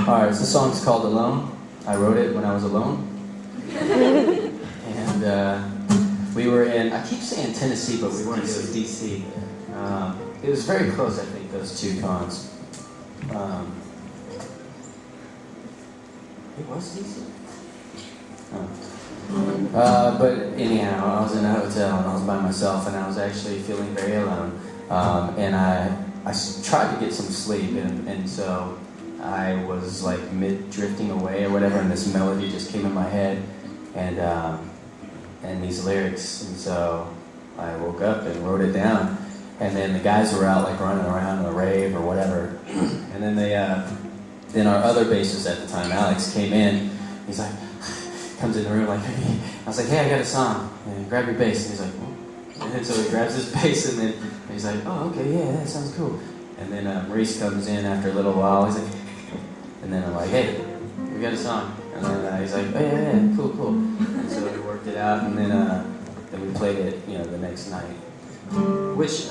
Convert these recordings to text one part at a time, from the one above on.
Alright, so the song's called Alone. I wrote it when I was alone. And we were in, I keep saying Tennessee, but we weren't, it was DC. It was very close, I think, those two cons. It was DC? Oh. But anyhow, I was in a hotel and I was by myself and I was actually feeling very alone. And I tried to get some sleep and so I was like mid-drifting away or whatever, and this melody just came in my head and these lyrics, and so I woke up and wrote it down, and then the guys were out like running around in a rave or whatever, and then then our other bassist at the time, Alex, came in. He's like, comes in the room like, hey. I was like, hey, I got a song, and grab your bass, and he's like, oh. And then so he grabs his bass, and then he's like, oh, okay, yeah, that sounds cool. And then Maurice comes in after a little while, he's like, and then I'm like, hey, we got a song. And then he's like, oh yeah, cool. And so we worked it out, and then we played it, the next night. Which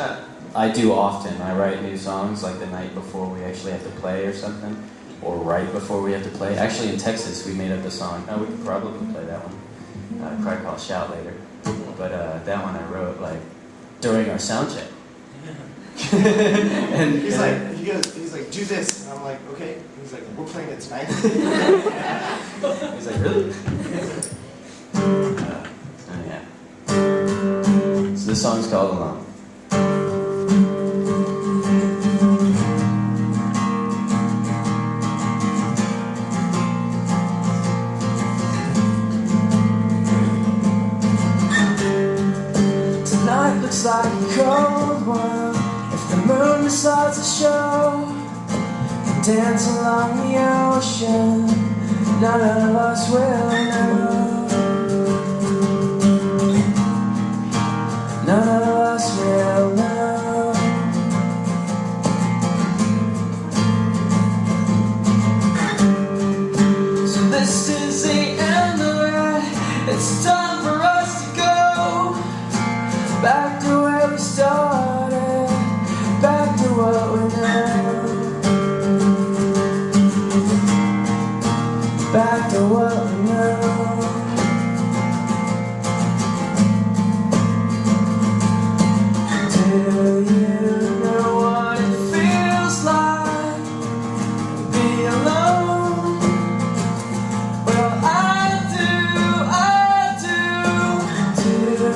I do often. I write new songs like the night before we actually have to play or something, or right before we have to play. Actually, in Texas, we made up a song. We could probably play that one. Cry, Call, Shout later. But that one I wrote like during our sound check. and he's like, do this, and I'm like, okay. And he's like, we're playing it tonight. He's like, really? Yeah. So this song's called Alone. Tonight looks like a cold one. If the moon decides to show, dance along the ocean, none of us will know. None of us will know. So this is the end of it. It's time for us to go back to where we started, back to what we know. Back to what we know. Do you know what it feels like to be alone? Well, I do. Do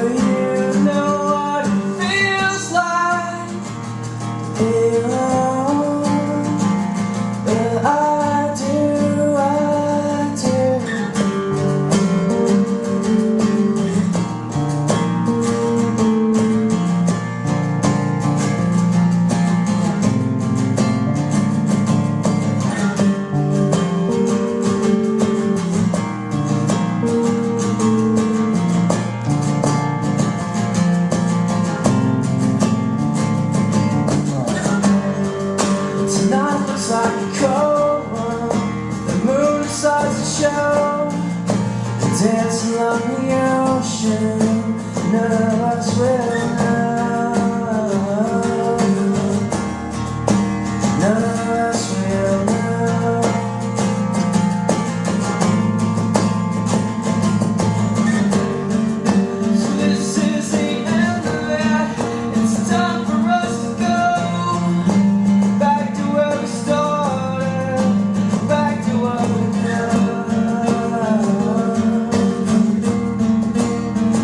you know what it feels like to be alone? Well, I do. Tonight looks like a cold one. The moon decides to show, dance along the ocean, none of us will know. None of us will know. So this is the end of it. It's time for us to go back to where we started, back to what we know.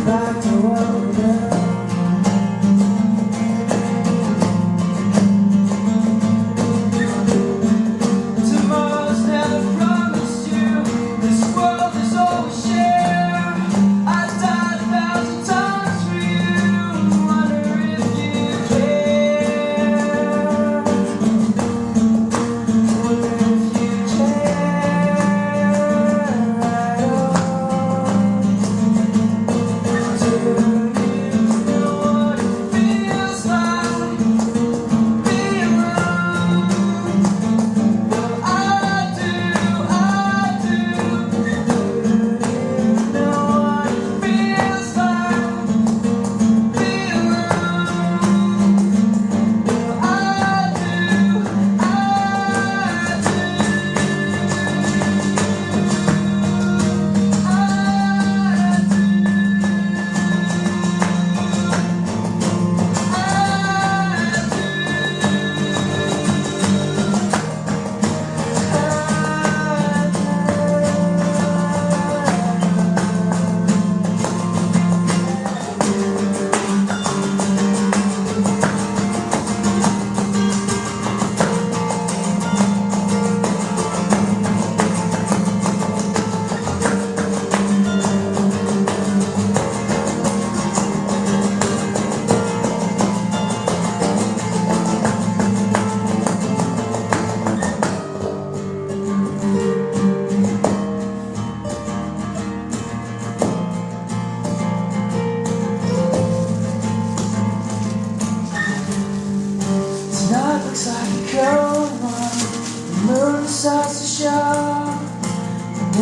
Back to what we know.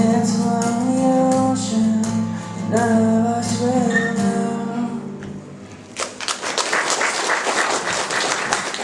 dance along the ocean. None of us will.